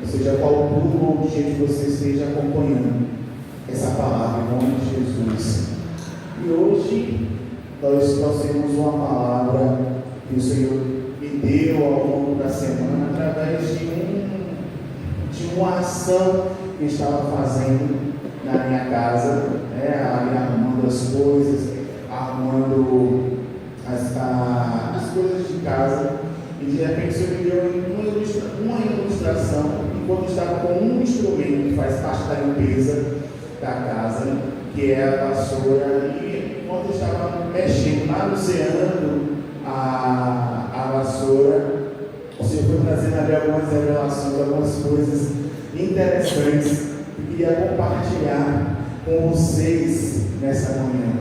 seja qual o objetivo que você esteja acompanhando essa palavra, em nome de Jesus. E hoje nós trouxemos uma palavra que o Senhor me deu ao longo da semana, através de uma ação que eu estava fazendo na minha casa, ali arrumando as coisas, arrumando as coisas de casa, e de repente o Senhor me deu uma ilustração, enquanto estava com um instrumento que faz parte da limpeza da casa, que é a vassoura, e enquanto eu estava mexendo, manuseando a vassoura, o Senhor foi trazendo ali algumas revelações, algumas coisas interessantes que eu queria compartilhar com vocês nessa manhã.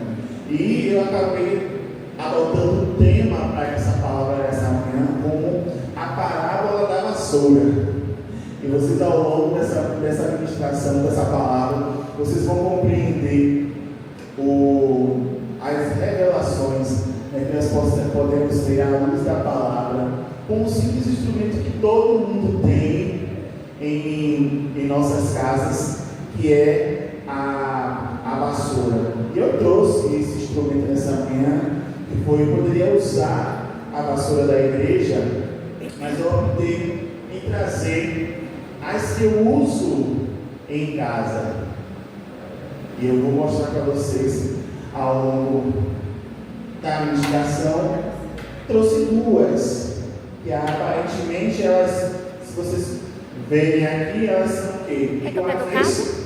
E eu acabei adotando o tema para essa palavra nessa manhã como a parábola da vassoura. E vocês, ao longo dessa ministração, dessa palavra, vocês vão compreender as revelações que nós podemos ter à luz da palavra, com um simples instrumento que todo mundo tem em nossas casas, que é a vassoura. E eu trouxe esse instrumento nessa manhã, eu poderia usar a vassoura da igreja, mas eu optei em trazer as que eu uso em casa. E eu vou mostrar para vocês ao longo da ministração. Trouxe duas, que aparentemente elas, se vocês verem aqui, elas são o quê? Iguais.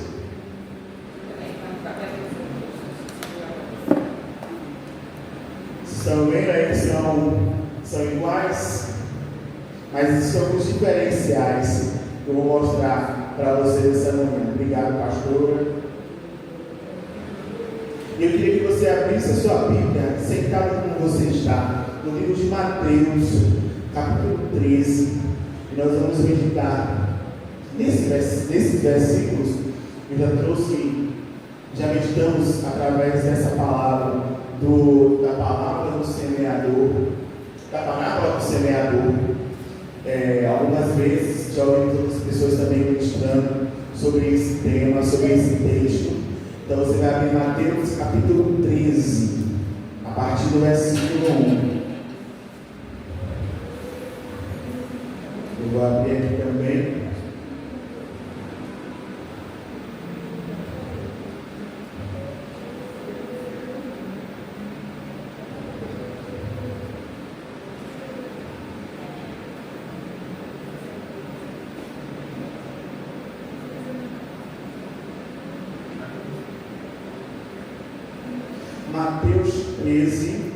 Estão vendo aí que são iguais, mas existem alguns diferenciais que eu vou mostrar para vocês essa manhã. Obrigado, pastora. Eu queria que você abrisse a sua Bíblia, sentado como você está, no livro de Mateus, capítulo 13, e nós vamos meditar nesses versículos. Já meditamos através dessa palavra, da palavra do semeador, da parábola do semeador. Algumas vezes já ouvimos outras pessoas também meditando sobre esse tema, sobre esse texto. Então você vai abrir Mateus capítulo 13, a partir do versículo 1. Eu vou abrir aqui também. Mateus 13,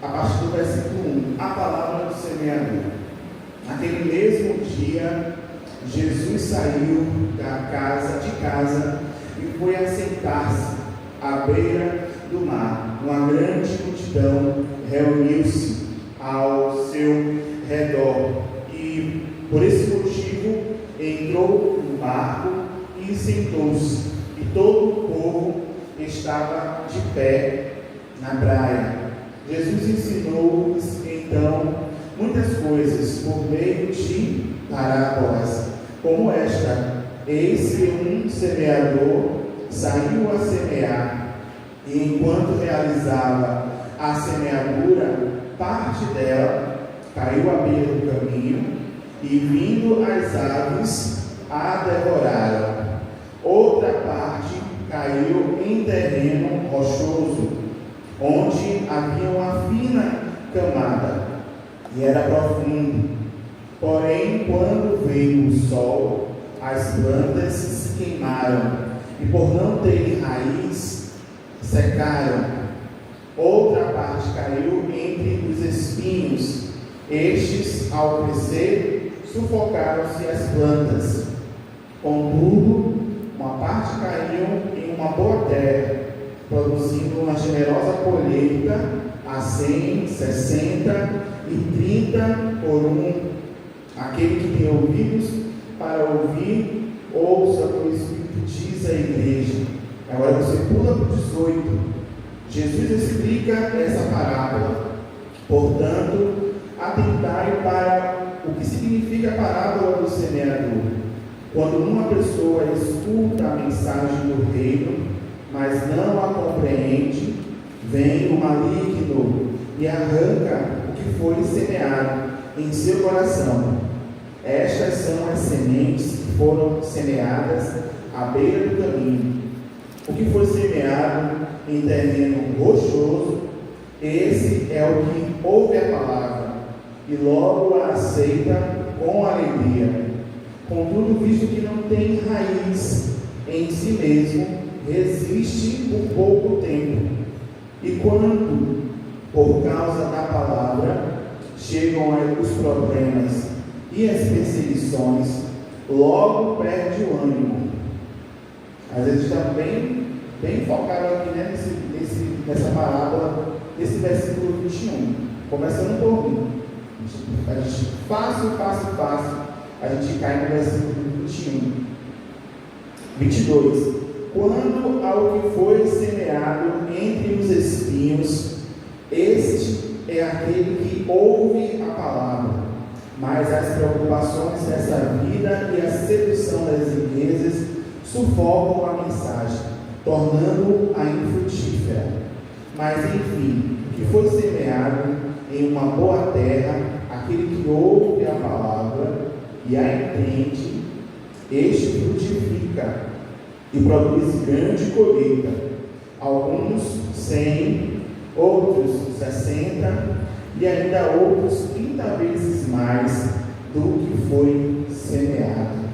a partir do versículo 1, a palavra do semeador. Naquele mesmo dia, Jesus saiu de casa e foi assentar-se à beira do mar. Uma grande multidão reuniu-se ao seu redor e, por esse motivo, entrou no barco e sentou-se, e todo o povo estava de pé na praia. Jesus ensinou-lhes então muitas coisas por meio de parábolas, como esta: eis que um semeador saiu a semear, e enquanto realizava a semeadura, parte dela caiu à beira do caminho, e vindo as aves a devoraram. Outra parte caiu em terreno rochoso, onde havia uma fina camada, e era profundo. Porém, quando veio o sol, as plantas se queimaram, e por não terem raiz, secaram. Outra parte caiu entre os espinhos. Estes, ao crescer, sufocaram-se as plantas. Contudo, uma parte caiu em uma boa terra, produzindo uma generosa colheita a 100, 60 e 30 por um. Aquele que tem ouvidos para ouvir, ouça o que o Espírito diz à igreja. Agora você pula para o 18. Jesus explica essa parábola. Portanto, atentai para o que significa a parábola do semeador. Quando uma pessoa escuta a mensagem do reino, mas não a compreende, vem o maligno e arranca o que foi semeado em seu coração. Estas são as sementes que foram semeadas à beira do caminho. O que foi semeado em terreno rochoso, esse é o que ouve a palavra e logo a aceita com alegria. Contudo, visto que não tem raiz em si mesmo, resiste por pouco tempo. E quando, por causa da palavra, chegam os problemas e as perseguições, logo perde o ânimo. Às vezes está bem focado aqui, né, nessa parábola, nesse versículo 21, começando por mim. A gente fácil, a gente cai no versículo 22. Quando ao que foi semeado entre os espinhos, este é aquele que ouve a palavra, mas as preocupações dessa vida e a sedução das riquezas sufocam a mensagem, tornando-a infrutífera. Mas enfim, o que foi semeado em uma boa terra, aquele que ouve a palavra e a entende, este frutifica e produz grande colheita, alguns 100, outros 60 e ainda outros 30 vezes mais do que foi semeado.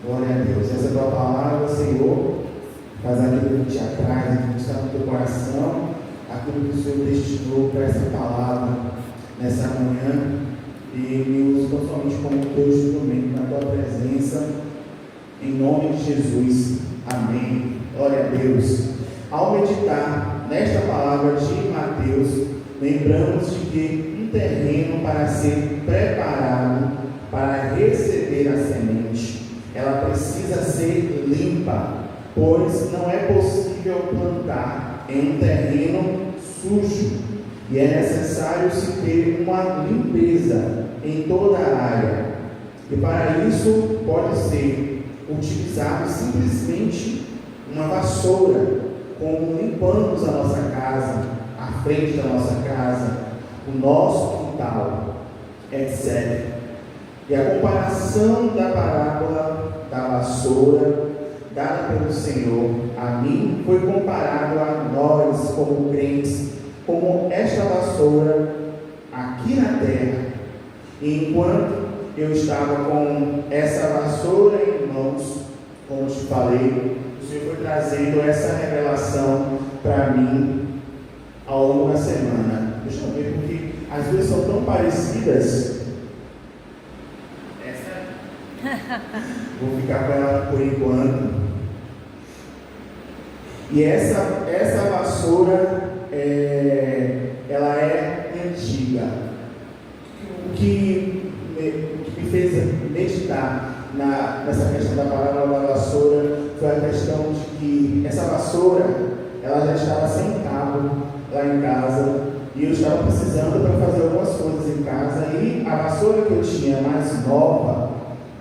Glória a Deus. Essa é a tua palavra, Senhor, faz aquilo que te apraz, aquilo que está no teu coração, aquilo que o Senhor destinou para essa palavra nessa manhã, e me use totalmente como teu instrumento na tua presença, em nome de Jesus. Amém. Glória a Deus. Ao meditar nesta palavra de Mateus, lembramos de que um terreno para ser preparado para receber a semente, ela precisa ser limpa, pois não é possível plantar em um terreno sujo, e é necessário se ter uma limpeza em toda a área. E para isso pode ser utilizado simplesmente uma vassoura, como limpamos a nossa casa, a frente da nossa casa, o nosso quintal, etc. E a comparação da parábola da vassoura dada pelo Senhor a mim foi comparado a nós como crentes, como esta vassoura aqui na terra. E enquanto eu estava com essa vassoura em mãos, como te falei, o Senhor foi trazendo essa revelação para mim ao longo da semana. Deixa eu ver, porque as duas são tão parecidas. Vou ficar com ela por enquanto. E essa vassoura, ela é antiga. O que me fez meditar nessa questão da palavra da vassoura foi a questão de que essa vassoura, ela já estava sem cabo lá em casa, e eu estava precisando para fazer algumas coisas em casa, e a vassoura que eu tinha mais nova,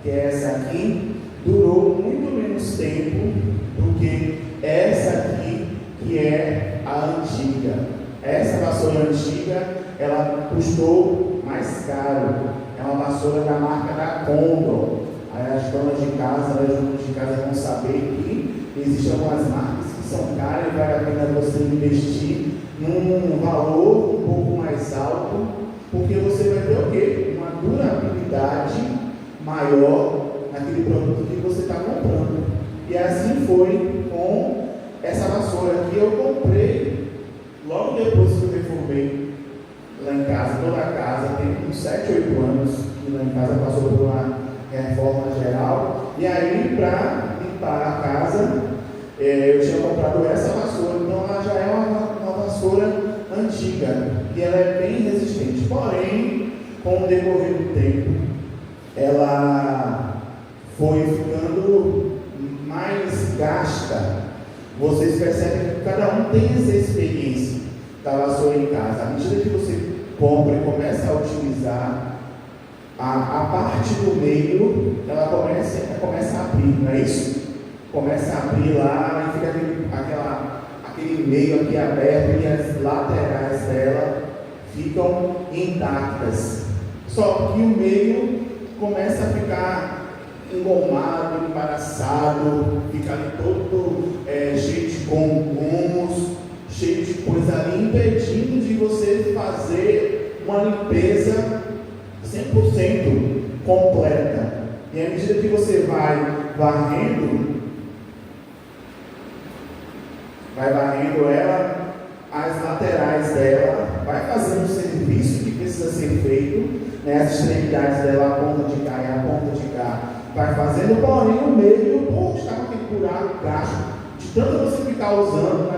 que é essa aqui, durou muito menos tempo do que essa aqui, que é a antiga. Essa vassoura antiga, ela custou mais caro. É uma vassoura da marca da Condor. Aí as donas de casa vão saber que existem algumas marcas que são caras e vale a pena você investir num valor um pouco mais alto, porque você vai ter o quê? Uma durabilidade maior naquele produto que você está comprando. E assim foi com essa vassoura que eu comprei logo depois que eu reformei lá em casa. Toda a casa tem uns 7, 8 anos que lá em casa passou por uma reforma geral, e aí para limpar a casa eu tinha comprado essa vassoura. Então ela já é uma vassoura antiga e ela é bem resistente, porém com o decorrer do tempo ela foi ficando mais gasta. Vocês percebem que cada um tem essa experiência da vassoura em casa. À medida que você compra e começa a utilizar, a parte do meio, ela começa a abrir, não é isso? Começa a abrir lá, e fica aquele meio aqui aberto, e as laterais dela ficam intactas. Só que o meio começa a ficar engomado, embaraçado, fica ali todo cheio de gomos, cheio de coisa ali, impedindo de você fazer uma limpeza 100% completa. E à medida que você vai varrendo ela, as laterais dela, vai fazendo o serviço que precisa ser feito, né? As extremidades dela, a ponta de cá e a ponta de cá, vai fazendo, porém o meio, por estar com aquele buraco, gasto, de tanto você ficar usando,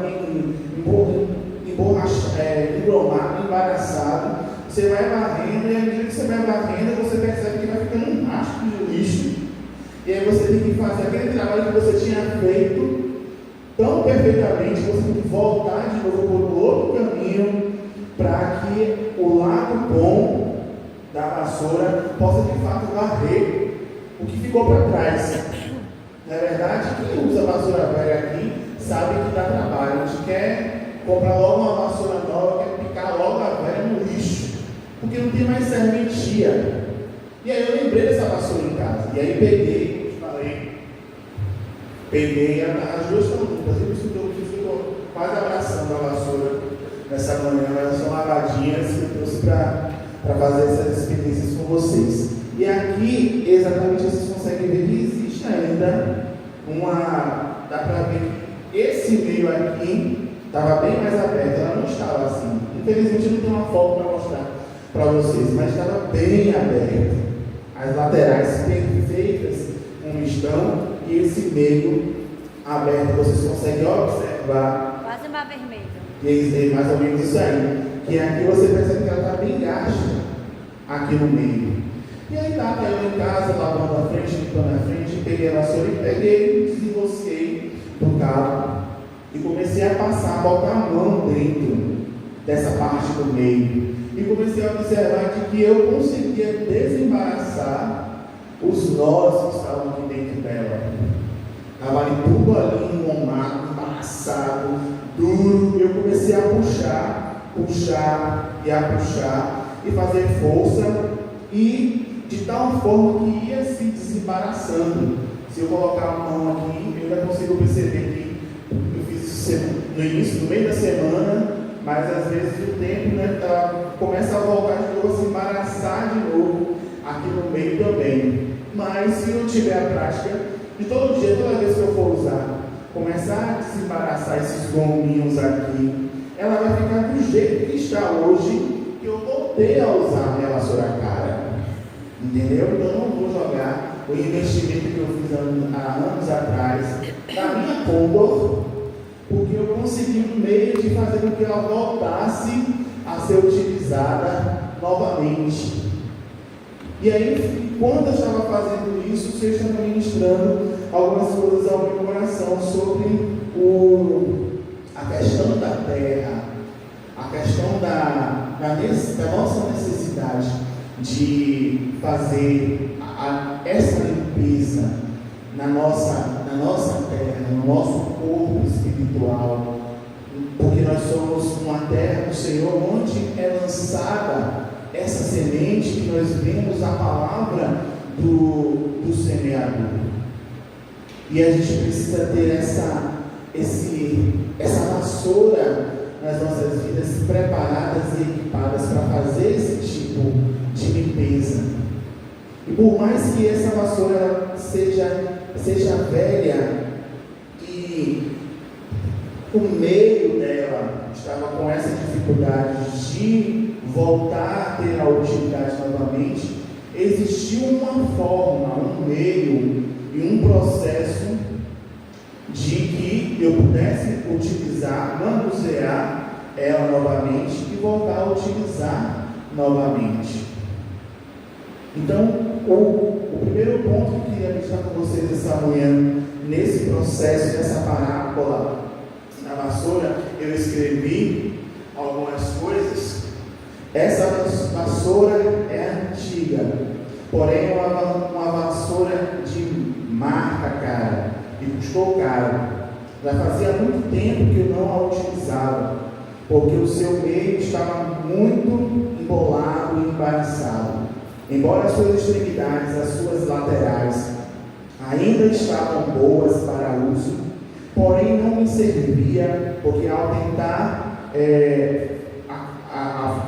embromado, embaraçado, você vai varrendo, e à medida que você vai varrendo, você percebe que vai ficando um rastro de lixo, e aí você tem que fazer aquele trabalho que você tinha feito tão perfeitamente, você tem que voltar de novo por outro caminho, para que o lado bom da vassoura possa de fato varrer o que ficou para trás. Na verdade, quem usa vassoura velha aqui sabe que dá trabalho. A gente quer comprar logo uma vassoura nova, quer picar logo a velha no lixo, porque não tem mais serventia. E aí eu lembrei dessa vassoura em casa, e aí peguei as duas estão juntas, eu estou quase abraçando a vassoura nessa manhã, elas são lavadinhas, eu trouxe para fazer essas experiências com vocês. E aqui, exatamente, vocês conseguem ver que existe ainda dá para ver que esse meio aqui estava bem mais aberto, ela não estava assim. Infelizmente eu não tenho uma foto para mostrar para vocês, mas estava bem aberto. As laterais perfeitas como estão, e esse meio aberto, vocês conseguem observar. Quase mar vermelho. E é mais ou menos isso aí. Que aqui você percebe que ela está bem gasta aqui no meio. E aí tá, eu em casa, lavando a frente, limpando a frente, peguei a vassoura e desenrosquei do carro e comecei a passar, a botar a mão dentro dessa parte do meio. E comecei a observar que eu conseguia desembaraçar os nós que estavam aqui dentro dela. Estava ali tudo ali engomado, embaraçado, duro. E eu comecei a puxar e fazer força, e de tal forma que ia se desembaraçando. Se eu colocar a mão aqui, eu já consigo perceber que eu fiz isso no início, no meio da semana, mas às vezes o tempo, né, começa a voltar de novo, a se embaraçar de novo aqui no meio também. Mas se eu tiver a prática de todo dia, toda vez que eu for usar, começar a desembaraçar esses gominhos aqui, ela vai ficar do jeito que está hoje, que eu voltei a usar a minha vassoura cara. Entendeu? Então eu não vou jogar o investimento que eu fiz há anos atrás da minha Condor, porque eu consegui um meio de fazer com que ela voltasse a ser utilizada novamente. E aí, quando eu estava fazendo isso, o Senhor estava ministrando algumas coisas ao meu coração sobre a questão da terra, a questão da nossa necessidade de fazer essa limpeza na nossa terra, no nosso corpo espiritual, porque nós somos uma terra do Senhor, onde é lançada essa semente que nós vemos a palavra do semeador. E a gente precisa ter essa vassoura nas nossas vidas preparadas e equipadas para fazer esse tipo de limpeza. E por mais que essa vassoura seja velha e o meio dela estava com essa dificuldade de voltar a ter a utilidade novamente, existiu uma forma, um meio e um processo de que eu pudesse utilizar, manusear ela novamente e voltar a utilizar novamente. Então, o primeiro ponto que eu queria mostrar com vocês essa manhã, nesse processo, nessa parábola da vassoura, eu escrevi algumas coisas. Essa vassoura é antiga. porém uma vassoura de marca cara, e custou caro. Já fazia muito tempo que eu não a utilizava, porque o seu meio estava muito embolado e embaraçado. Embora as suas extremidades, as suas laterais, ainda estavam boas para uso, porém não me servia, porque ao tentar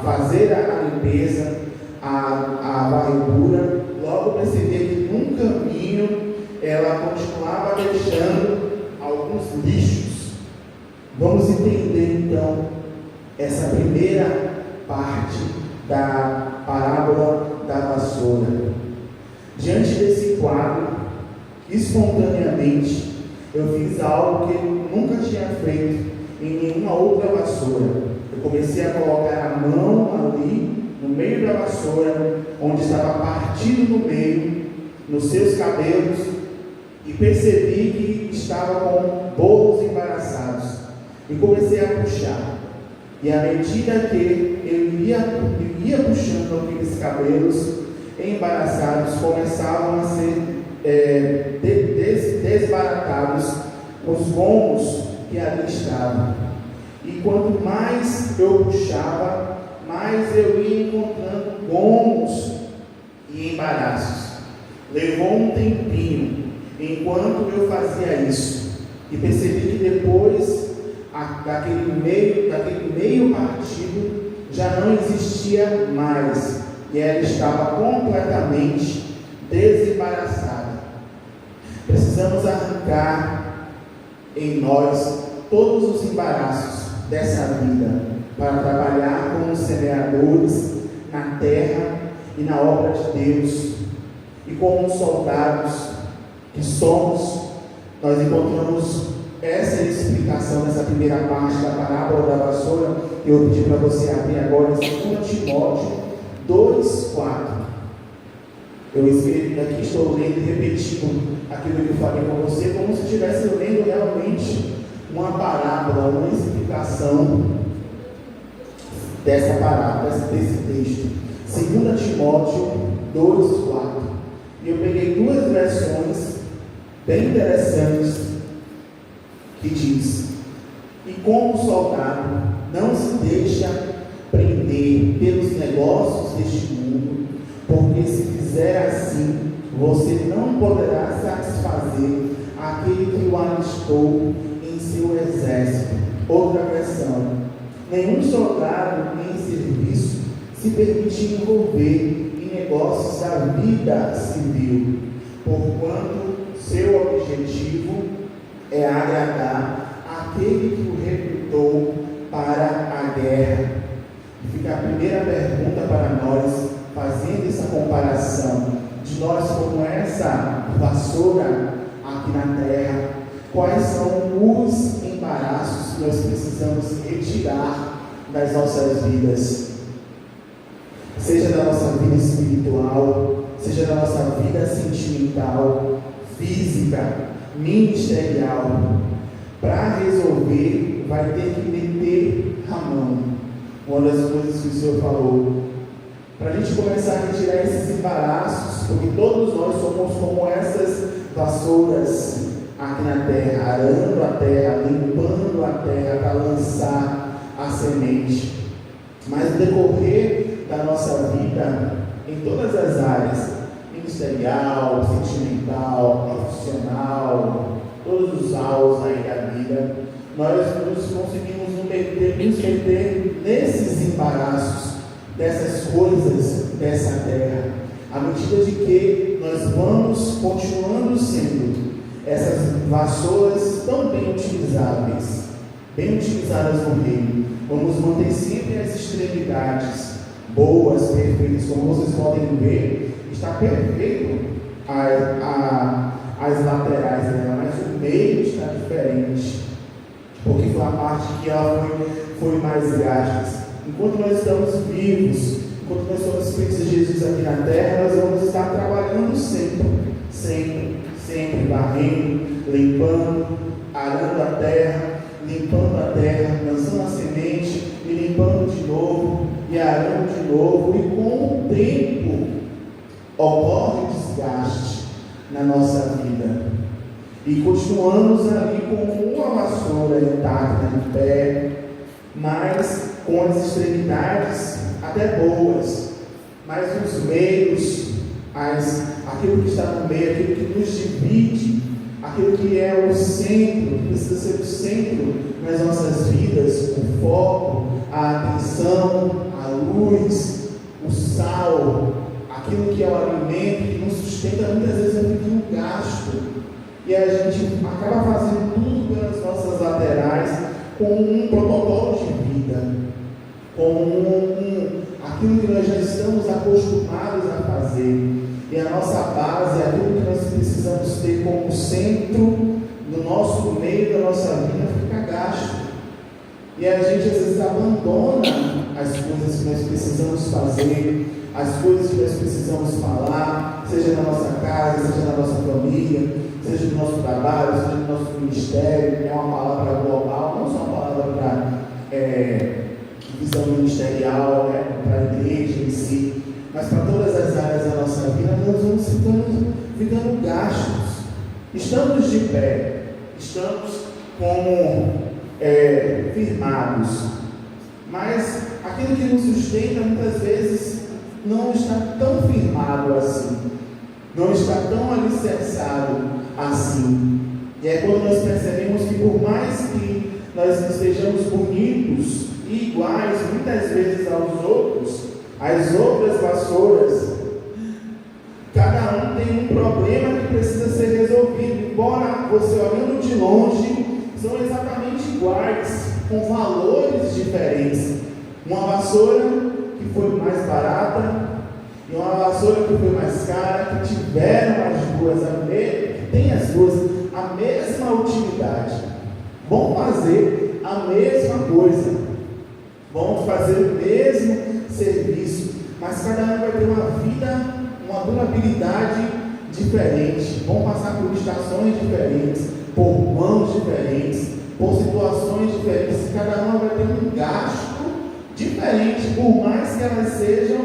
fazer a limpeza, a varredura, logo percebi que num caminho ela continuava deixando alguns lixos. Vamos entender então essa primeira parte da parábola da vassoura. Diante desse quadro, espontaneamente, eu fiz algo que eu nunca tinha feito em nenhuma outra vassoura. Eu comecei a colocar a mão ali no meio da vassoura, onde estava partido no meio, nos seus cabelos, e percebi que estava com bolos embaraçados. E comecei a puxar. E à medida que eu ia puxando aqueles cabelos embaraçados, começavam a ser desbaratados os gomos que ali estavam. E quanto mais eu puxava, mais eu ia encontrando gomos e embaraços. Levou um tempinho enquanto eu fazia isso, e percebi que depois daquele meio partido já não existia mais, e ela estava completamente desembaraçada. Precisamos arrancar em nós todos os embaraços dessa vida, para trabalhar como semeadores na terra e na obra de Deus, e como soldados que somos. Nós encontramos essa explicação nessa primeira parte da parábola da vassoura. Eu pedi para você abrir agora em 2 Timóteo 2:4. Eu escrevi aqui, estou lendo e repetindo aquilo que eu falei com você, como se estivesse lendo realmente uma parábola, uma explicação dessa parábola, desse texto. 2 Timóteo 2:4. E eu peguei 2 versões bem interessantes que diz: e como soldado, não se deixa prender pelos negócios deste mundo, porque se fizer assim, você não poderá satisfazer aquele que o alistou em seu exército. Outra versão: nenhum soldado em serviço se permite envolver em negócios da vida civil, porquanto seu objetivo é agradar aquele que o recrutou para a guerra. Fica a primeira pergunta para nós, fazendo essa comparação de nós como essa vassoura aqui na terra. Quais são os embaraços que nós precisamos retirar das nossas vidas? Seja da nossa vida espiritual, seja da nossa vida sentimental, física, ministerial. Para resolver, vai ter que meter a mão. Uma das coisas que o Senhor falou, para a gente começar a retirar esses embaraços, porque todos nós somos como essas vassouras aqui na terra, arando a terra, limpando a terra para lançar a semente. Mas no decorrer da nossa vida, em todas as áreas, ministerial, sentimental, profissional, todos os alvos aí da vida, nós conseguimos nos meter nesses embaraços, dessas coisas dessa terra, à medida de que nós vamos continuando sendo essas vassouras tão bem utilizáveis, bem utilizadas no reino. Vamos manter sempre as extremidades boas, perfeitas, como vocês podem ver, está perfeito as laterais dela, mas o meio está diferente, porque foi a parte que ela foi mais gasta. Enquanto nós estamos vivos, enquanto nós somos filhos de Jesus aqui na terra, nós vamos estar trabalhando sempre, varrendo, limpando, arando a terra, limpando a terra, lançando a semente, e limpando de novo, e arando de novo, e com o tempo, ocorre desgaste na nossa vida e continuamos ali com uma vassoura intacta em pé, mas com as extremidades até boas, mas os meios, aquilo que está no meio, aquilo que nos divide, aquilo que é o centro, precisa ser o centro nas nossas vidas, o foco, a atenção, a luz, o sal, aquilo que é o alimento que nos sustenta, muitas vezes é muito gasto, e a gente acaba fazendo tudo pelas nossas laterais com um protocolo de vida, com aquilo que nós já estamos acostumados a fazer, e a nossa base, aquilo que nós precisamos ter como centro no nosso meio da nossa vida, fica gasto. E a gente às vezes abandona as coisas que nós precisamos fazer, as coisas que nós precisamos falar, seja na nossa casa, seja na nossa família, seja no nosso trabalho, seja no nosso ministério, que é uma palavra global, não só uma palavra para visão ministerial, para a igreja em si, mas para todas as áreas da nossa vida, nós vamos ficando gastos. Estamos de pé, estamos como firmados, mas aquilo que nos sustenta muitas vezes não está tão firmado assim, não está tão alicerçado assim. E é quando nós percebemos que, por mais que nós estejamos bonitos e iguais muitas vezes aos outros, as outras vassouras, cada um tem um problema que precisa ser resolvido, embora você olhando de longe são exatamente iguais, com valores diferentes. Uma vassoura que foi mais barata e uma vassoura que foi mais cara, que tiveram as duas, que tem as duas a mesma utilidade, vão fazer a mesma coisa, vão fazer o mesmo serviço, mas cada um vai ter uma vida, uma durabilidade diferente, vão passar por estações diferentes, por mãos diferentes, por situações diferentes, cada uma vai ter um gasto diferente, por mais que elas sejam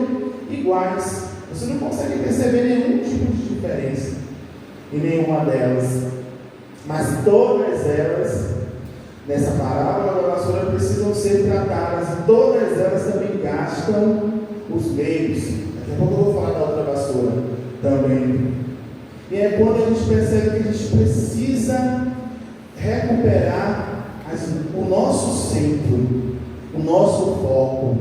iguais. Você não consegue perceber nenhum tipo de diferença em nenhuma delas, mas todas elas, nessa parábola da vassoura, precisam ser tratadas, e todas elas também gastam os meios. Daqui a pouco eu vou falar da outra vassoura também. E é quando a gente percebe que a gente precisa recuperar o nosso centro, o nosso foco.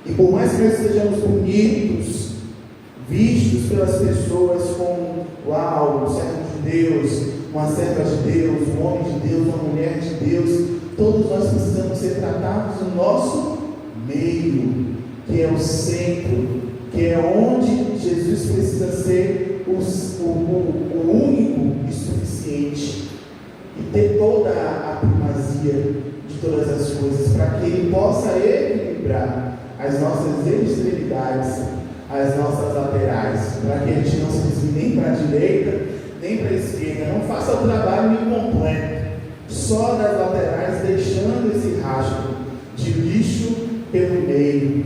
E por mais que nós sejamos bonitos, vistos pelas pessoas como, uau, um servo de Deus, uma serva de Deus, um homem de Deus, uma mulher de Deus, todos nós precisamos ser tratados no nosso meio, que é o centro, que é onde Jesus precisa ser o único e suficiente, e ter toda a primazia de todas as coisas, para que Ele possa equilibrar as nossas extremidades, as nossas laterais, para que a gente não se desvie nem para a direita, nem para a esquerda, não faça o trabalho incompleto, só das laterais, deixando esse rastro de lixo pelo meio.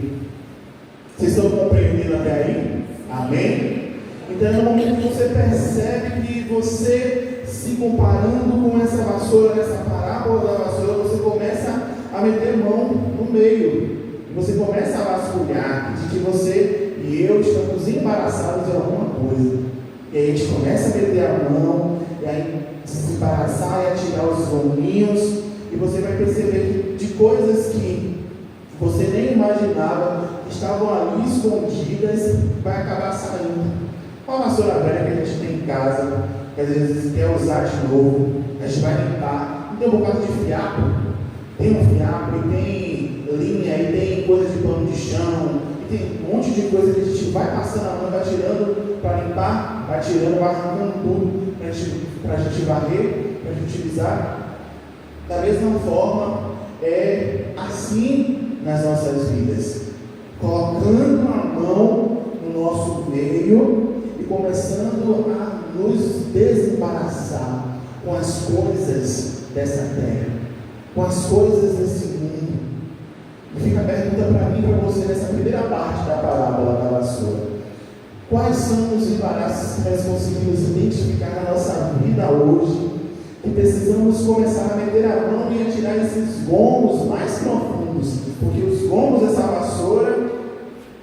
Vocês estão compreendendo até aí? Amém? Então, no momento que você percebe que você, se comparando com essa vassoura, essa parábola da vassoura, você começa a meter mão no meio, e você começa a vasculhar, de que você e eu estamos embaraçados de alguma coisa, e aí a gente começa a meter a mão, e aí se embaraçar e atirar os gominhos, e você vai perceber que de coisas que você nem imaginava, estavam ali escondidas, vai acabar saindo. Uma vassoura velha que a gente tem em casa, que às vezes quer usar de novo, a gente vai limpar, e tem um bocado de fiapo, tem um fiapo, e tem linha, e tem coisa de pano de chão, e tem um monte de coisa que a gente vai passando a mão, vai tirando para limpar, vai tirando, vai arrancando tudo, para a gente varrer, para a gente utilizar. Da mesma forma, é assim nas nossas vidas, colocando a mão no nosso meio e começando a nos desembaraçar com as coisas dessa terra, com as coisas desse mundo. E fica a pergunta para mim e para você nessa primeira parte da parábola da vassoura: Quais são os embaraços que nós conseguimos identificar na nossa vida hoje, que precisamos começar a meter a mão e a tirar esses gomos mais profundos, porque os gomos dessa vassoura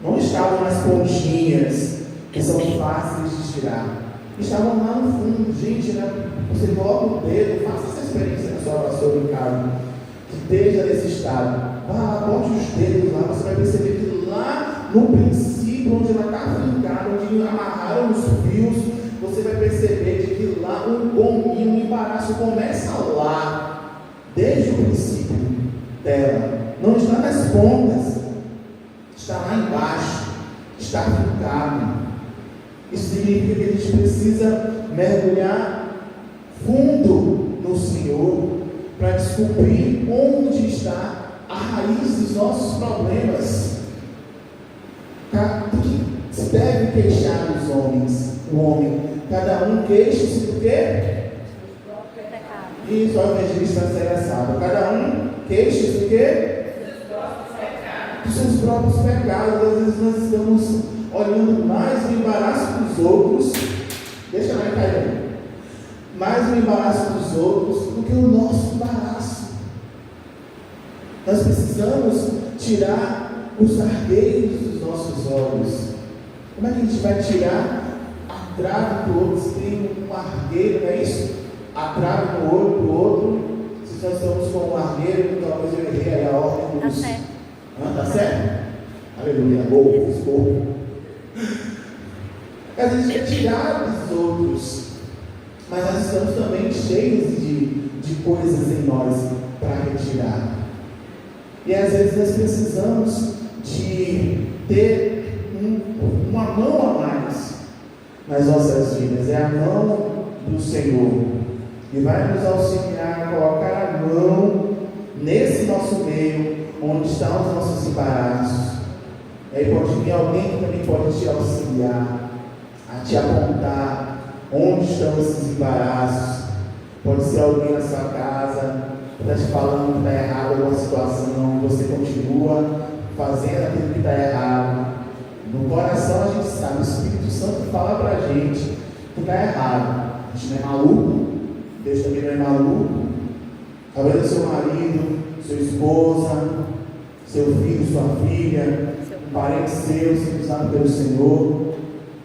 não estavam nas pontinhas, que são fáceis de tirar, estavam lá no fundo. Gente, né? Você coloca o dedo, faça essa experiência na sua vassoura em casa, que esteja nesse estado, vá lá, bote os dedos lá, você vai perceber que lá no princípio, onde ela está fincada, onde amarraram os fios, você vai perceber de que lá um gominho, um embaraço começa lá, desde o princípio dela, não está nas pontas, está lá embaixo, está fincado. Isso significa que a gente precisa mergulhar fundo no Senhor para descobrir onde está a raiz dos nossos problemas. Do que se deve queixar os homens? O homem, cada um queixa-se do quê? Isso, o evangelista interessado. Cada um queixa-se do quê? Dos seus próprios pecados. Às vezes nós estamos olhando mais o embaraço dos outros, deixa lá cair, mais o embaraço dos outros do que o nosso embaraço. Nós precisamos tirar os argueiros dos nossos olhos. Como é que a gente vai tirar a trave do outro? Se tem um argueiro, não é isso? A trave no olho do outro. Se nós estamos com um argueiro, talvez eu errei aí a ordem dos... Está certo. Está certo? Aleluia, gol. A gente quer tirar dos outros, mas nós estamos também cheios de coisas em nós para retirar. E às vezes nós precisamos de ter uma mão a mais nas nossas vidas. É a mão do Senhor, e vai nos auxiliar a colocar a mão nesse nosso meio, onde estão os nossos embaraços. E aí pode vir alguém que também pode te auxiliar, a te apontar onde estão esses embaraços. Pode ser alguém na sua casa que está te falando que está errado alguma situação, e você continua fazendo aquilo que está errado. No coração a gente sabe, o Espírito Santo fala para a gente que está errado. A gente não é maluco, Deus também não é maluco. Talvez o seu marido, sua esposa, seu filho, sua filha, um parente seu, sendo usado pelo Senhor.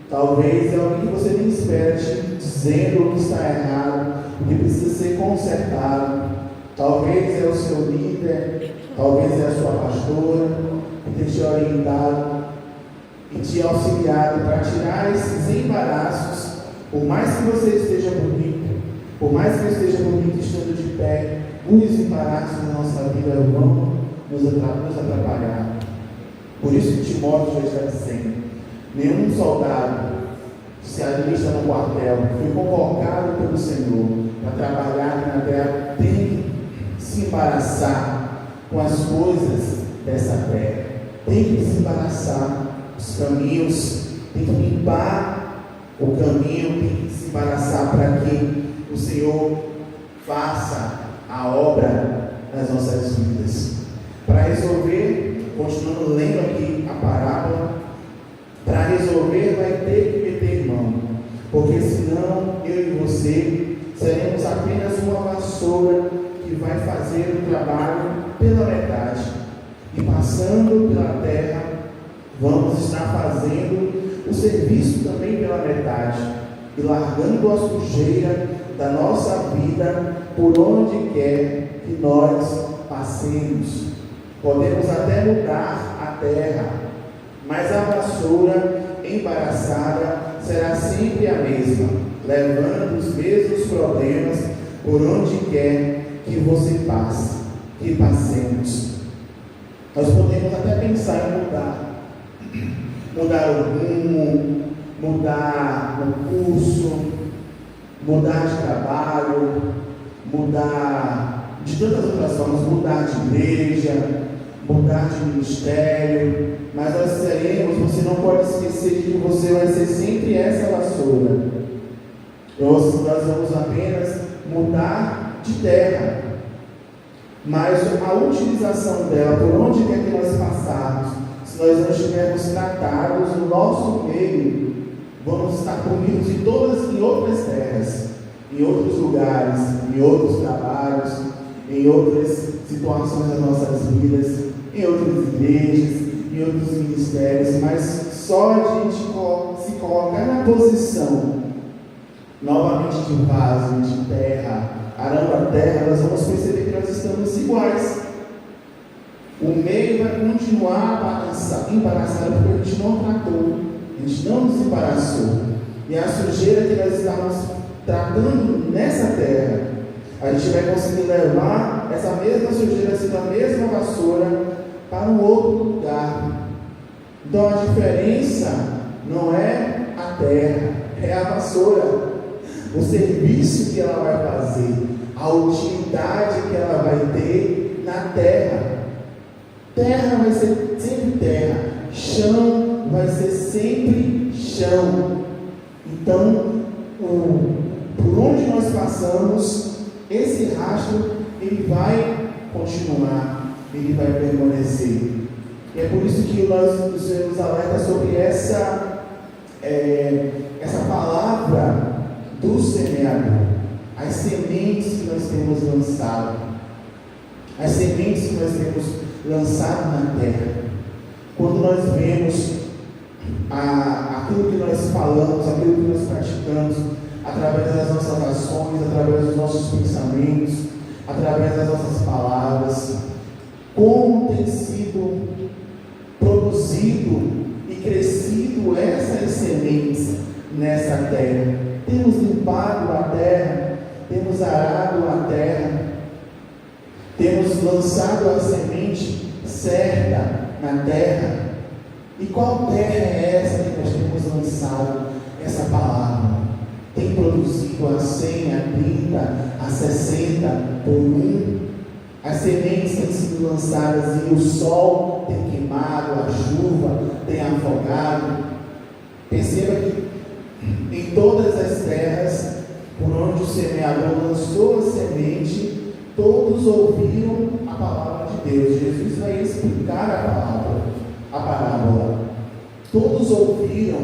Talvez é alguém que você nem espera te dizendo o que está errado, o que precisa ser consertado. Talvez é o seu líder, talvez é a sua pastora, que tem te orientado e te auxiliado para tirar esses embaraços. Por mais que você esteja bonito, por mais que eu esteja bonito estando de pé, os embaraços na nossa vida vão nos atrapalhar. Por isso que Timóteo já está dizendo: nenhum soldado que se alista no quartel, foi convocado pelo Senhor para trabalhar aqui na terra, tem que se embaraçar com as coisas dessa terra, tem que se embaraçar os caminhos, tem que limpar o caminho, tem que se embaraçar para que o Senhor faça a obra nas nossas vidas. Para resolver, continuando lendo aqui a parábola, para resolver vai ter que meter mão, porque senão eu e você seremos apenas uma vassoura que vai fazer o trabalho pela metade, e passando pela terra vamos estar fazendo o serviço também pela metade, e largando a sujeira da nossa vida por onde quer que nós passemos. Podemos até mudar a terra, mas a vassoura embaraçada será sempre a mesma, levando os mesmos problemas por onde quer que você passe, que passemos. Nós podemos até pensar em mudar o rumo, mudar o curso, mudar de trabalho, mudar de tantas outras formas, mudar de igreja, mudar de ministério, mas nós seremos, você não pode esquecer de que você vai ser sempre essa vassoura. Nós vamos apenas mudar de terra, mas a utilização dela, por onde quer que nós passarmos, se nós não estivermos tratados no nosso meio, vamos estar comidos em outras terras, em outros lugares, em outros trabalhos, em outras situações das nossas vidas, em outras igrejas, em outros ministérios, mas só a gente se colocar na posição novamente de vaso, de terra, arando a terra, nós vamos perceber que nós estamos iguais. O meio vai continuar embaraçado porque a gente não tratou, a gente não nos embaraçou. E a sujeira que nós estamos tratando nessa terra, a gente vai conseguir levar essa mesma sujeira, essa mesma vassoura para um outro lugar. Então a diferença não é a terra, é a vassoura, o serviço que ela vai fazer, a utilidade que ela vai ter na terra. Terra vai ser sempre terra, chão vai ser sempre chão. Então, por onde nós passamos, esse rastro ele vai continuar, ele vai permanecer. E é por isso que o Senhor nos alerta sobre essa palavra do semeador, as sementes que nós temos lançado, as sementes que nós temos lançado na terra. Quando nós vemos aquilo que nós falamos, aquilo que nós praticamos, através das nossas ações, através dos nossos pensamentos, através das nossas palavras, como tem sido produzido e crescido essas sementes nessa terra. Temos limpado a terra, temos arado a terra, temos lançado a semente certa na terra. E qual terra é essa que nós temos lançado essa palavra? Tem produzido a 100, a 30, a 60 por um. As sementes têm sido lançadas e o sol tem queimado, a chuva tem afogado. Perceba que em todas as terras por onde o semeador lançou a semente, todos ouviram a palavra de Deus. Jesus vai explicar a parábola. Todos ouviram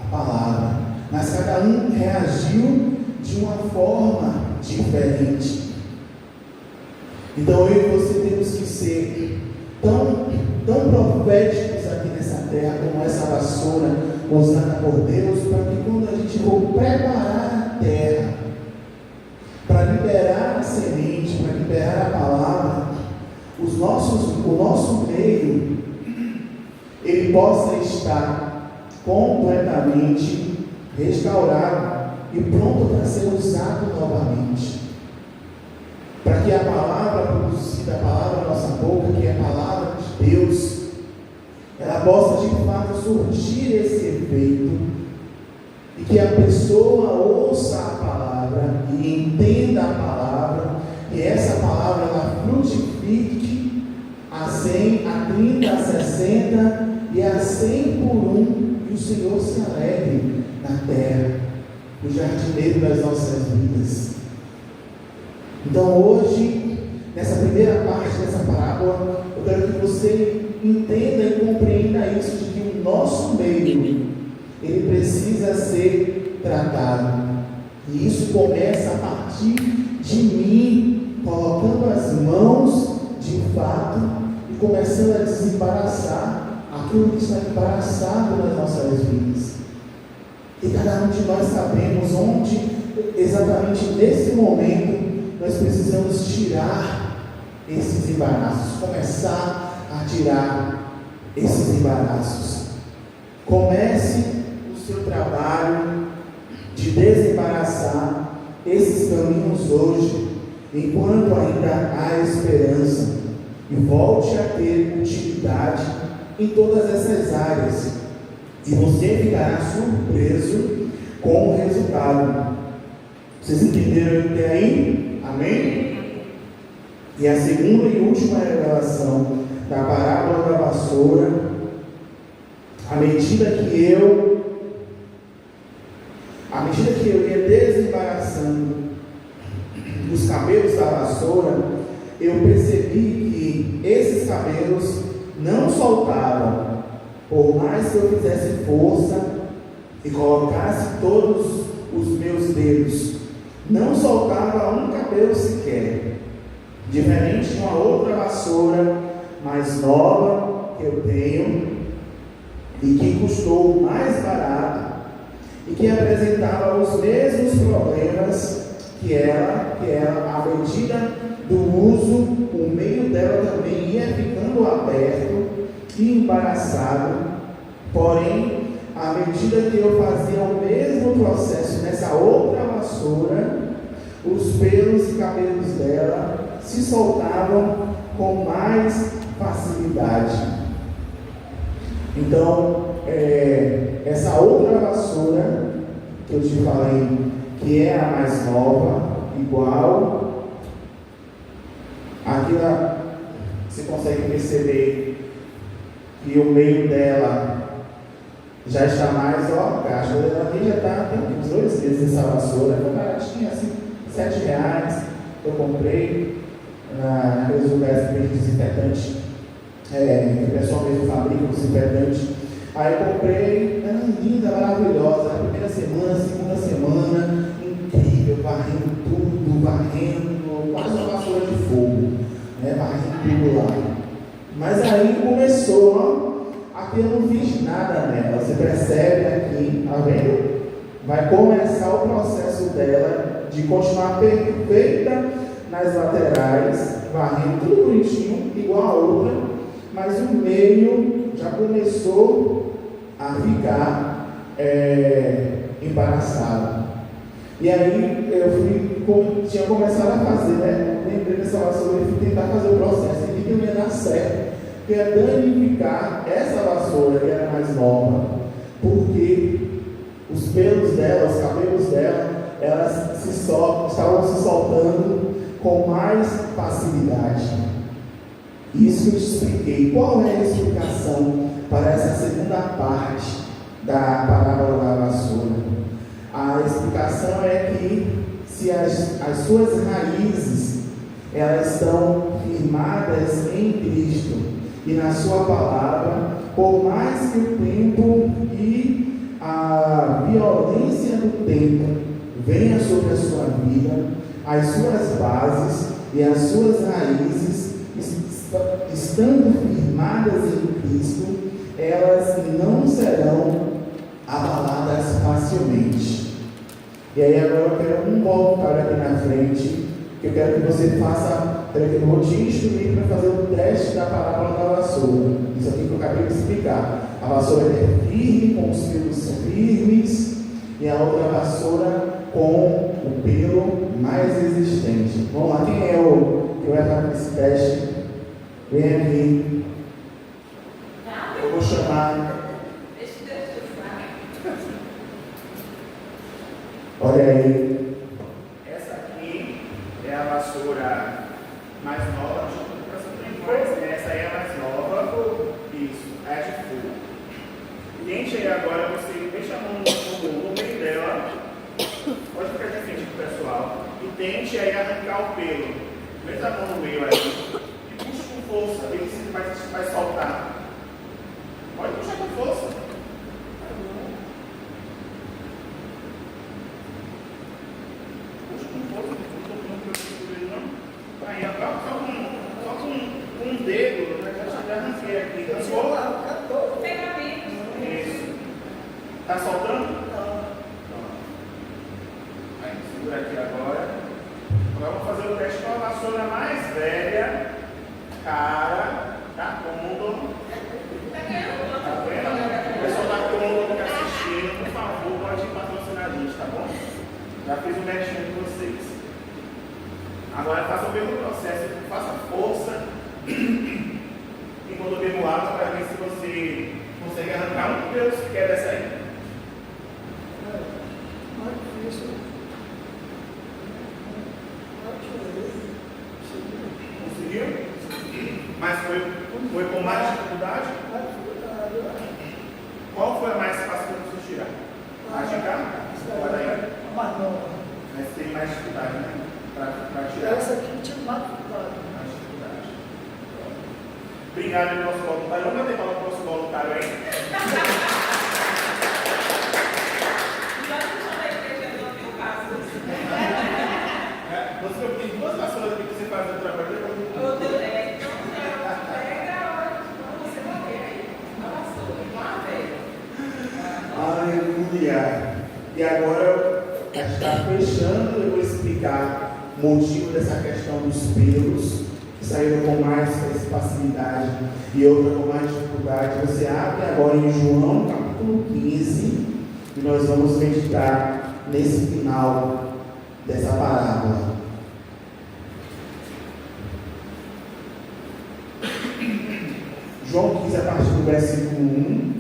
a palavra, mas cada um reagiu de uma forma diferente. Então eu e você temos que ser tão proféticos aqui nessa terra, como essa vassoura usada por Deus, para que quando a gente for preparar a terra, para liberar a semente, para liberar a palavra, o nosso meio, ele possa estar completamente restaurado e pronto para ser usado novamente. Para que a palavra produzida, a palavra da nossa boca, que é a palavra de Deus, ela possa de fato surtir esse efeito, e que a pessoa ouça a palavra e entenda a palavra, e essa palavra ela frutifique a 100, a 30, a 60 e a 100 por um, e o Senhor se alegre na terra, o jardineiro das nossas vidas. Então hoje, nessa primeira parte dessa parábola, eu quero que você entenda e compreenda isso, de que o nosso meio, ele precisa ser tratado, e isso começa a partir de mim, colocando as mãos de fato e começando a desembaraçar aquilo que está embaraçado nas nossas vidas. E cada um de nós sabemos onde, exatamente nesse momento, nós precisamos tirar esses embaraços, começar a tirar esses embaraços. Comece o seu trabalho de desembaraçar esses caminhos hoje, enquanto ainda há esperança, e volte a ter utilidade em todas essas áreas, e você ficará surpreso com o resultado. Vocês entenderam até aí? Amém? E a segunda e última revelação da parábola da vassoura, à medida que eu ia desembaraçando os cabelos da vassoura, eu percebi que esses cabelos não soltavam, por mais que eu fizesse força, e colocasse todos os meus dedos, não soltava um cabelo sequer, diferente de uma outra vassoura mais nova que eu tenho e que custou mais barato e que apresentava os mesmos problemas que ela, à medida do uso, o meio dela também ia ficando aberto e embaraçado. Porém, à medida que eu fazia o mesmo processo nessa outra vassoura, os pelos e cabelos dela se soltavam com mais facilidade. Então, essa outra vassoura que eu te falei, que é a mais nova, igual, aqui você consegue perceber que o meio dela já está mais, a caixa dela aqui já está, tem uns 2 meses essa vassoura, foi baratinha, assim, R$7, eu comprei naqueles lugares que vende desinfetante, que o pessoal mesmo fabrica o desinfetante. Aí eu comprei, era linda, maravilhosa, a primeira semana, segunda semana, incrível, varrendo tudo, quase uma vassoura de fogo, varrendo tudo lá. Mas aí começou, aqui eu não fiz nada nela, você percebe aqui, tá vendo? Vai começar o processo dela de continuar perfeita nas laterais, varrendo tudo bonitinho, igual a outra, mas o meio já começou a ficar embaraçado. E aí eu tinha começado a fazer, lembrei dessa vassoura e fui tentar fazer o processo, e vi que não ia dar certo, que ia danificar essa vassoura que era mais nova, porque os pelos dela, os cabelos dela, elas estavam se soltando com mais facilidade. Isso que eu te expliquei. Qual é a explicação para essa segunda parte da parábola da vassoura? A explicação é que se as suas raízes elas estão firmadas em Cristo e na sua palavra, por mais que o tempo e a violência do tempo venha sobre a sua vida, as suas bases e as suas raízes, estando firmadas em Cristo, elas não serão abaladas facilmente. E aí agora eu quero um voluntário aqui na frente, que eu quero que você faça, eu vou te instruir para fazer o teste da parábola da vassoura. Isso aqui que eu acabei de explicar. A vassoura é firme, com os pelos firmes, e a outra vassoura com o pelo mais resistente. Vamos lá, quem é o que vai fazer esse teste? Vem aqui. Eu vou chamar. Olha aí. Essa aqui é a vassoura mais nova. Essa aí é a mais nova. Isso, é a de fogo. Tente aí agora, você deixa a mão no meio dela. Pode ficar de frente pro pessoal. E tente aí arrancar o pelo. Meta a mão no meio aí. E puxa com força. Vê se vai soltar. Pode puxar com força. Puxa com força. Não precisa dele não. Aí agora só com um dedo. Já arranquei aqui. Arrancou? Isso. Tá soltando? Segura aqui agora. Agora vamos fazer o teste com a vassoura mais velha. Cara, tá cômodo. Tá vendo? O pessoal tá cômodo que assistindo. Por favor, pode patrocinar a gente, tá bom? Já fiz o merchan de vocês. Agora faça o mesmo processo. Faça força. Enquanto eu bebo água para ver se você consegue arrancar um pelo sequer dessa aí. Conseguiu? Mas foi com mais dificuldade? Qual foi a mais fácil para você tirar? A de cá? Olha aí. Mas tem mais dificuldade, né? Para tirar. Essa aqui tinha mais dificuldade. Mais dificuldade. Obrigado pelo nosso voluntário. Vamos bater para o nosso voluntário aí. Aleluia! E agora a gente está fechando, eu vou explicar o motivo dessa questão dos pelos, que saíram com mais facilidade e outra com mais dificuldade. Você abre agora em João capítulo 15 e nós vamos meditar nesse final dessa parábola. João 15, a partir do versículo 1.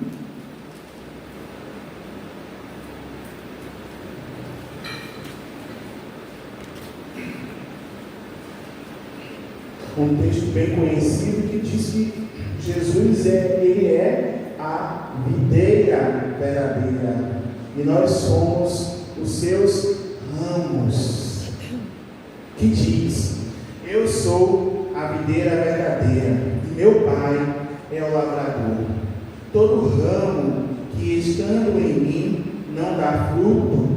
Um texto bem conhecido que diz que Jesus ele é a videira verdadeira e nós somos os seus ramos. Que diz: eu sou a videira verdadeira e meu Pai é o lavrador. Todo ramo que estando em mim não dá fruto,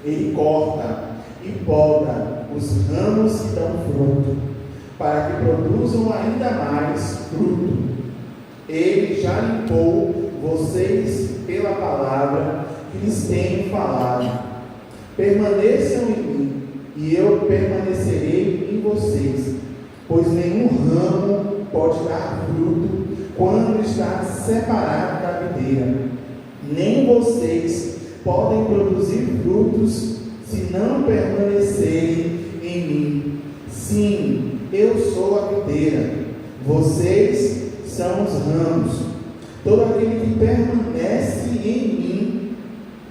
ele corta e poda os ramos que dão fruto, para que produzam ainda mais fruto. Ele já limpou vocês pela palavra que lhes tenho falado. Permaneçam em mim, e eu permanecerei em vocês, pois nenhum ramo pode dar fruto quando está separado da videira. Nem vocês podem produzir frutos se não permanecerem em mim. Sim, eu sou a videira, vocês são os ramos. Todo aquele que permanece em mim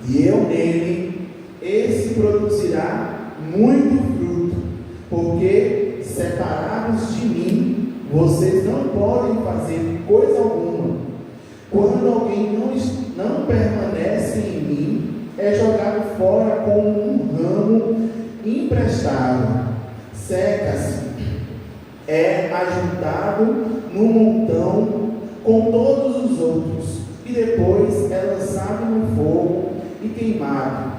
e eu nele, esse produzirá muito fruto, porque separados de mim, vocês não podem fazer coisa alguma. Quando alguém não permanece em mim, é jogado fora como um ramo emprestado, seca-se, é ajuntado no montão com todos os outros, e depois é lançado no fogo e queimado.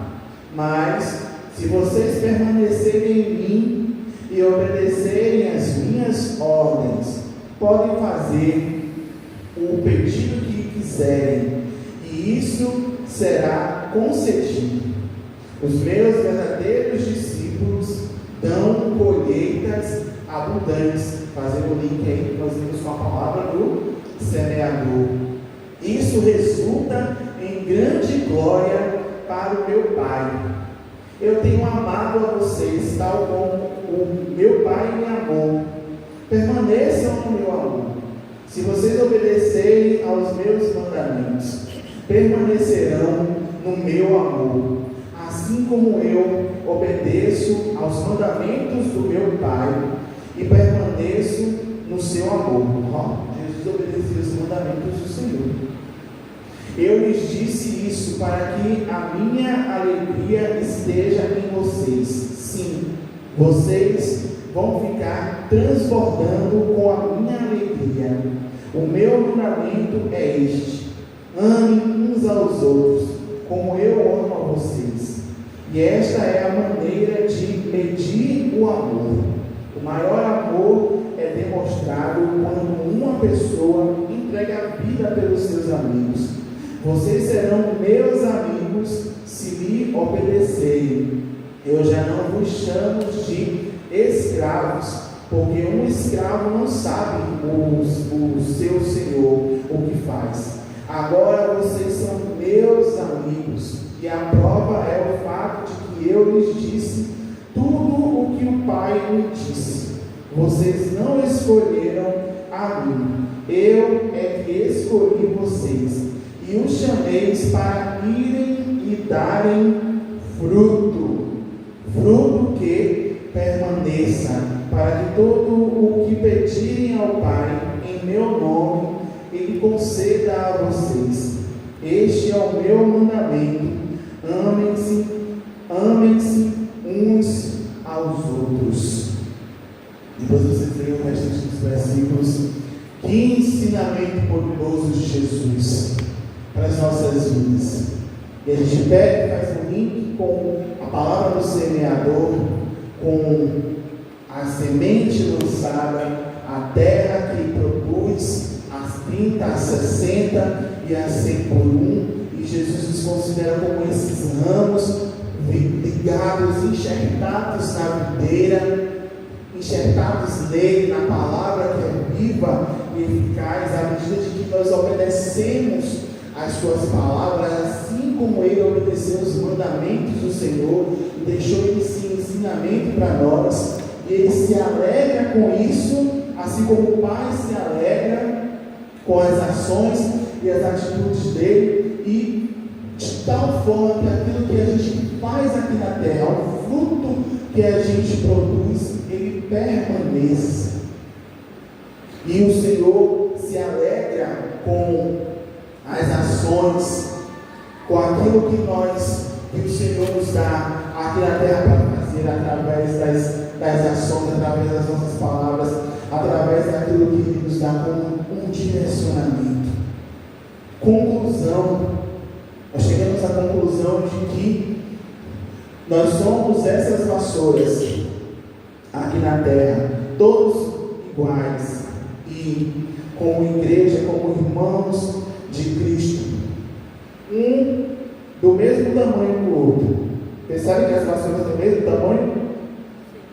Mas, se vocês permanecerem em mim e obedecerem às minhas ordens, podem fazer o pedido que quiserem, e isso será concedido. Os meus verdadeiros discípulos dão colheitas abundantes, fazendo o link aí que nós vimos com a palavra do semeador. Isso resulta em grande glória para o meu Pai. Eu tenho amado a vocês, tal como o meu Pai me amou. Permaneçam no meu amor. Se vocês obedecerem aos meus mandamentos, permanecerão no meu amor, assim como eu obedeço aos mandamentos do meu Pai e permaneço no seu amor. Jesus obedecia os mandamentos do Senhor. Eu lhes disse isso para que a minha alegria esteja em vocês. Sim, vocês vão ficar transbordando com a minha alegria. O meu mandamento é este: amem uns aos outros, como eu amo a vocês. E esta é a maneira de medir o amor. O maior amor é demonstrado quando uma pessoa entrega a vida pelos seus amigos. Vocês serão meus amigos se me obedecerem. Eu já não vos chamo de escravos, porque um escravo não sabe o seu senhor o que faz. Agora vocês são meus amigos, e a prova é o fato de que eu lhes disse tudo o que o Pai me disse. Vocês não escolheram a mim, eu é que escolhi vocês, e os chameis para irem e darem fruto, fruto que permaneça, para que todo o que pedirem ao Pai em meu nome, Ele conceda a vocês. Este é o meu mandamento: amem-se uns aos outros. Depois vocês veem o restante dos versículos. Que ensinamento poderoso de Jesus para as nossas vidas. E a gente pega e faz um link com a palavra do semeador, com a semente lançada, a terra que produz as 30, a 60 e a 100 por 1, e E Jesus nos considera como esses ramos ligados, enxertados na videira, enxertados nele, na palavra que é viva e eficaz, à medida de que nós obedecemos as suas palavras, assim como ele obedeceu os mandamentos do Senhor, deixou esse ensinamento para nós, e ele se alegra com isso, assim como o Pai se alegra com as ações e as atitudes dele, e de tal forma que aquilo que a gente faz aqui na terra, o fruto que a gente produz, ele permanece. E o Senhor se alegra com as ações, com aquilo que o Senhor nos dá aqui na terra para fazer, através das ações, através das nossas palavras, através daquilo que Ele nos dá como um direcionamento. Conclusão, nós chegamos à conclusão de que nós somos essas vassouras aqui na terra, todos iguais, e como igreja, como irmãos de Cristo, um do mesmo tamanho que o outro. Pensaram que as vassouras têm o mesmo tamanho?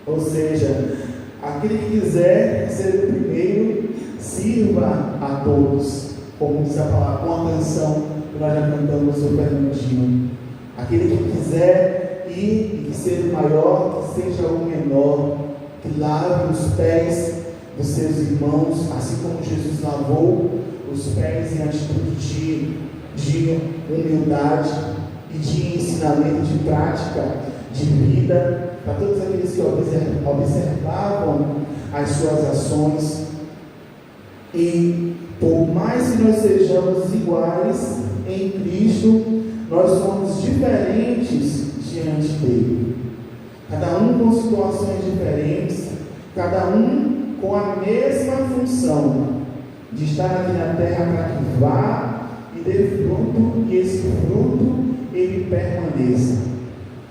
Ou seja, aquele que quiser ser o primeiro, sirva a todos, como diz a palavra, uma canção que nós já cantamos no Fernandinho. Aquele que quiser ir e ser o maior, que seja o menor, que lave os pés dos seus irmãos, assim como Jesus lavou os pés em atitude de humildade e de ensinamento, de prática, de vida, para todos aqueles que observavam as suas ações. E por mais que nós sejamos iguais em Cristo, nós somos diferentes diante dele. Cada um com situações diferentes, cada um com a mesma função de estar aqui na terra para que vá e dê fruto, e esse fruto ele permaneça.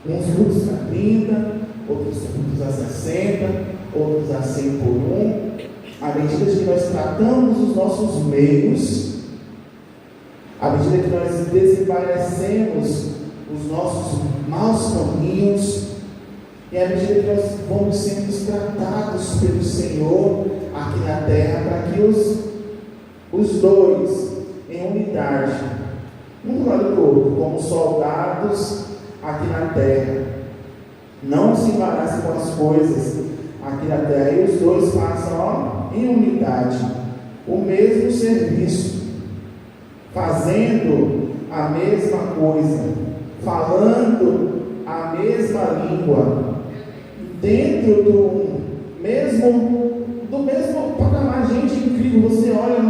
Uns frutos a 30, outros frutos a 60, outros a 100 por um. À medida que nós tratamos os nossos meios, à medida que nós desenvarecemos os nossos maus caminhos, e à medida que nós vamos sendo tratados pelo Senhor aqui na terra, para que os dois, em unidade, um do lado do outro, como soldados aqui na terra, não se embaraçem com as coisas aqui na terra, e os dois façam em unidade o mesmo serviço, fazendo a mesma coisa, falando a mesma língua, dentro do mesmo patamar. Gente, incrível, você olha,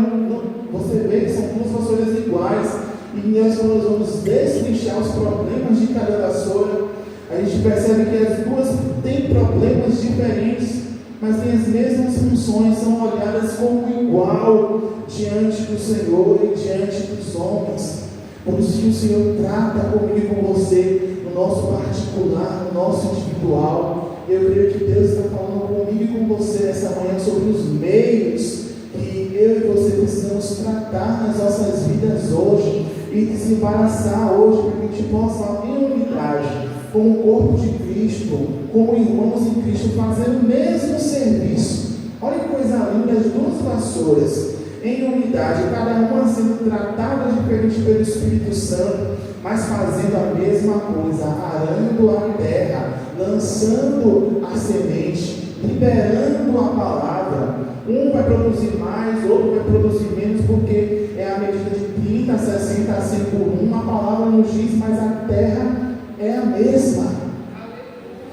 você vê que são duas vassouras iguais, e nós vamos destrinchar os problemas de cada vassoura, a gente percebe que as duas têm problemas diferentes, mas têm as mesmas funções, são olhadas como igual diante do Senhor e diante dos homens. Por isso que o Senhor trata comigo e com você, no nosso particular, no nosso individual. Eu creio que Deus está falando comigo e com você essa manhã sobre os meios que eu e você precisamos tratar nas nossas vidas hoje, e desembaraçar hoje, para que a gente possa, em unidade, como o corpo de Cristo, como irmãos em Cristo, fazer o mesmo serviço. Olha que coisa linda, as duas vassouras em unidade, cada uma sendo tratada diferente pelo Espírito Santo, mas fazendo a mesma coisa, arando a terra, lançando a semente, liberando a palavra. Um vai produzir mais, outro vai produzir menos, porque é a medida de 30, 60, 100 por 1. A palavra nos diz, mas a terra é a mesma.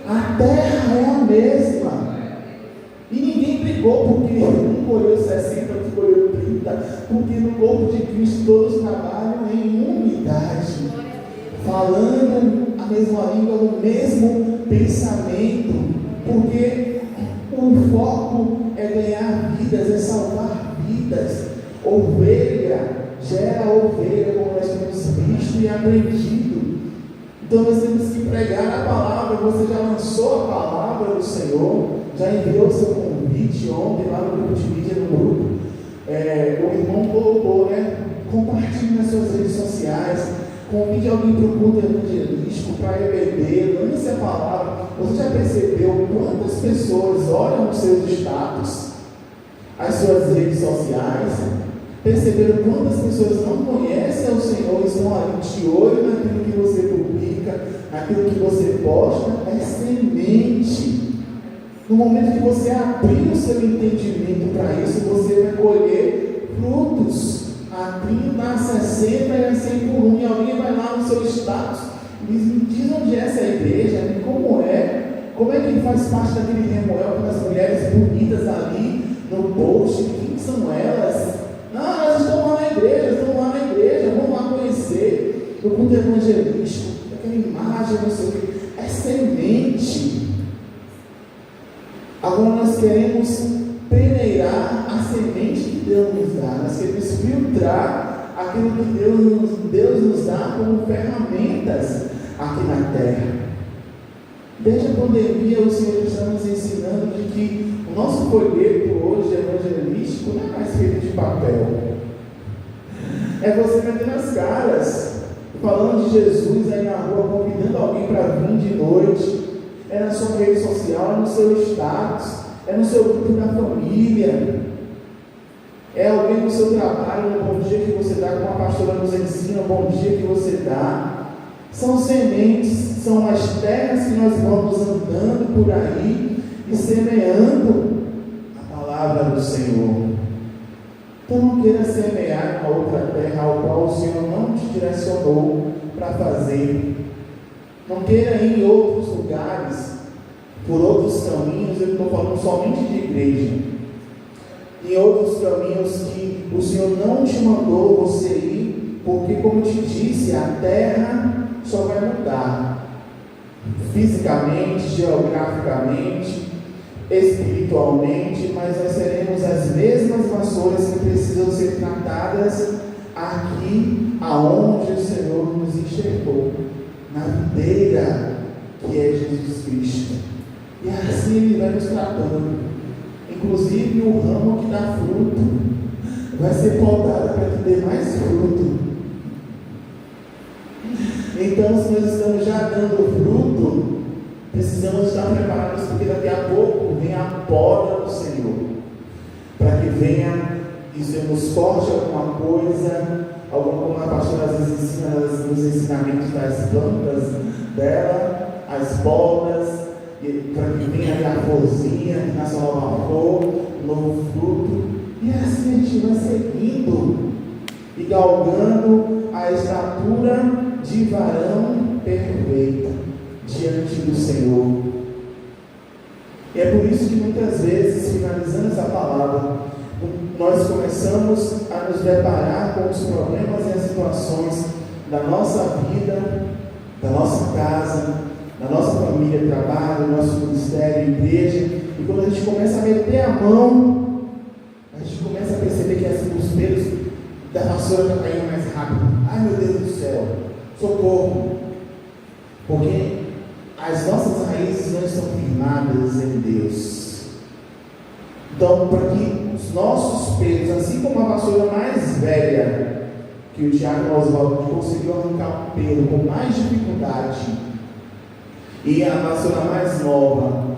A terra é a mesma. E ninguém brigou porque um colheu 60, outro colheu 30, porque no corpo de Cristo todos trabalham em unidade, falando a mesma língua, o mesmo pensamento, porque o foco é ganhar vidas, é salvar vidas. Ovelha gera ovelha, como nós temos visto e aprendido. Então nós temos que pregar a palavra. Você já lançou a palavra do Senhor, já enviou seu convite ontem lá no grupo de mídia, no grupo. O irmão colocou, compartilhe nas suas redes sociais. Convide alguém para o culto evangelístico, para EBD, lance a palavra. Você já percebeu quantas pessoas olham os seus status, as suas redes sociais? Perceberam quantas pessoas não conhecem o Senhor e estão ali de olho naquilo que você publica, naquilo que você posta? É semente. No momento que você abrir o seu entendimento para isso, você vai colher frutos. A 30, a 60 e a 100 por 1. E alguém vai lá no seu status e me diz onde é essa igreja, como é que faz parte daquele remoel com as mulheres bonitas ali no post, quem são elas? Não, elas estão lá na igreja, vamos lá conhecer o culto evangelístico, aquela imagem, não sei o que, é semente. Agora nós queremos peneirar a semente que Deus nos dá, nós queremos filtrar aquilo que Deus nos dá como ferramentas aqui na terra. Desde a pandemia, o Senhor está nos ensinando de que o nosso folheto hoje evangelístico não é mais feito de papel. É você metendo as caras, falando de Jesus aí na rua, convidando alguém para vir de noite. É na sua rede social, é no seu status, é no seu grupo da família. É alguém no seu trabalho, no bom dia que você dá, como a pastora nos ensina, o bom dia que você dá. São sementes, são as terras que nós vamos andando por aí e semeando a palavra do Senhor. Então não queira semear em uma outra terra ao qual o Senhor não te direcionou para fazer. Não queira ir em outros lugares, por outros caminhos. Eu não estou falando somente de igreja. Em outros caminhos que o Senhor não te mandou você ir, porque, como eu te disse, a terra só vai mudar fisicamente, geograficamente, espiritualmente, mas nós seremos as mesmas vassouras que precisam ser tratadas aqui aonde o Senhor nos enxergou, na videira que é Jesus Cristo. E assim Ele vai nos tratando. Inclusive o ramo que dá fruto vai ser podado para que dê mais fruto. Então, se nós estamos já dando fruto, precisamos estar preparados, porque daqui a pouco vem a poda do Senhor, para que venha e o Senhor nos corte alguma coisa, como a pastora às vezes ensina nos ensinamentos das plantas dela, as podas, para que venha ali a florzinha, que nasce uma nova flor, um novo fruto, e assim a gente vai seguindo e galgando a estatura de varão perfeita diante do Senhor. E é por isso que muitas vezes, finalizando essa palavra, nós começamos a nos deparar com os problemas e as situações da nossa vida, da nossa casa, da nossa família, trabalho, do nosso ministério, igreja, e quando a gente começa a meter a mão, a gente começa a perceber que os pelos da vassoura estão caindo mais rápido. Ai, meu Deus do céu, socorro! Porque as nossas raízes não estão firmadas em Deus. Então, para que os nossos pelos, assim como a vassoura mais velha, que o Tiago Oswaldo conseguiu arrancar um pelo com mais dificuldade, e a vassoura mais nova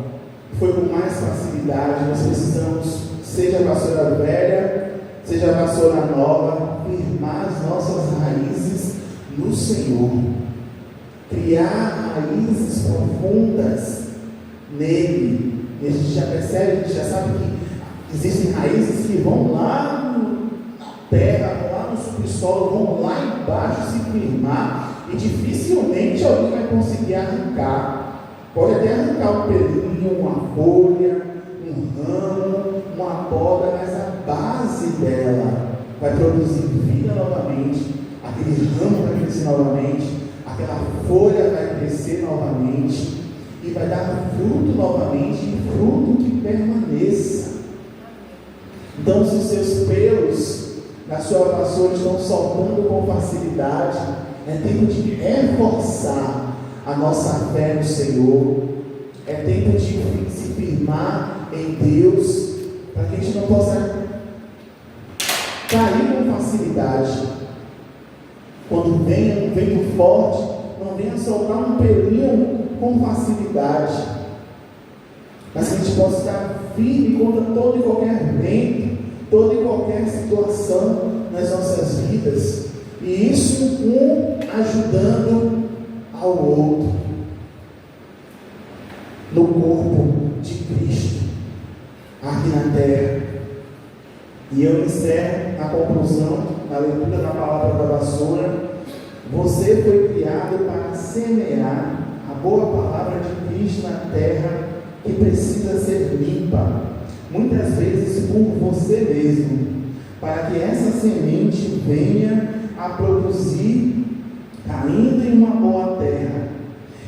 foi com mais facilidade, nós precisamos, seja a vassoura velha, seja a vassoura nova, firmar as nossas raízes no Senhor, criar raízes profundas nele. E a gente já percebe, a gente já sabe que existem raízes que vão lá na terra, vão lá no subsolo, vão lá embaixo se firmar, e dificilmente alguém vai conseguir arrancar. Pode até arrancar um pelinho, uma folha, um ramo, uma poda, mas a base dela vai produzir vida novamente, aquele ramo vai crescer novamente, aquela folha vai crescer novamente e vai dar fruto novamente, e fruto que permaneça. Então, se os seus pelos na sua vassoura estão soltando com facilidade, é tempo de reforçar a nossa fé no Senhor, é tempo de se firmar em Deus, para que a gente não possa cair com facilidade. Quando vem um vento forte, não venha soltar um pelinho com facilidade, mas que a gente possa estar firme contra todo e qualquer vento, toda e qualquer situação nas nossas vidas, e isso um ajudando ao outro, no corpo de Cristo, aqui na terra. E eu encerro a conclusão, na leitura da palavra da vassoura. Você foi criado para semear a boa palavra de Cristo na terra, que precisa ser limpa, muitas vezes por você mesmo, para que essa semente venha a produzir, caindo em uma boa terra.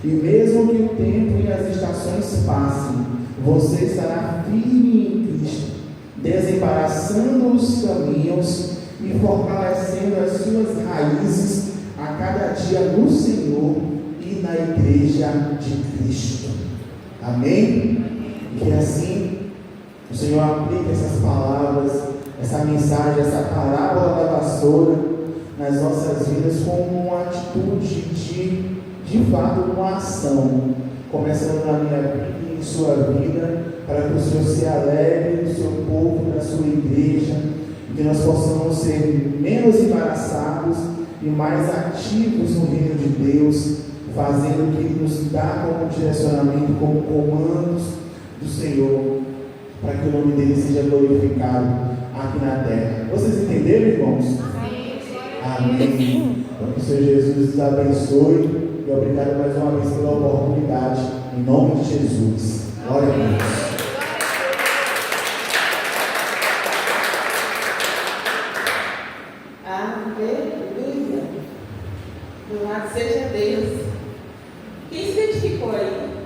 E mesmo que o tempo e as estações passem, você estará firme em Cristo, desembaraçando os caminhos e fortalecendo as suas raízes a cada dia no Senhor e na igreja de Cristo. Amém? E que assim o Senhor aplique essas palavras, essa mensagem, essa parábola da vassoura nas nossas vidas como uma atitude de fato, uma ação, começando na minha vida e em sua vida, para que o Senhor se alegre do seu povo, da sua igreja, e que nós possamos ser menos embaraçados e mais ativos no reino de Deus, fazendo o que Ele nos dá como direcionamento, como comandos do Senhor, para que o nome dele seja glorificado aqui na terra. Vocês entenderam, irmãos? Amém. Então, que o Senhor Jesus nos abençoe. E obrigado mais uma vez pela oportunidade, em nome de Jesus. Glória a Deus. Aleluia. Louvado seja Deus. Quem se identificou aí?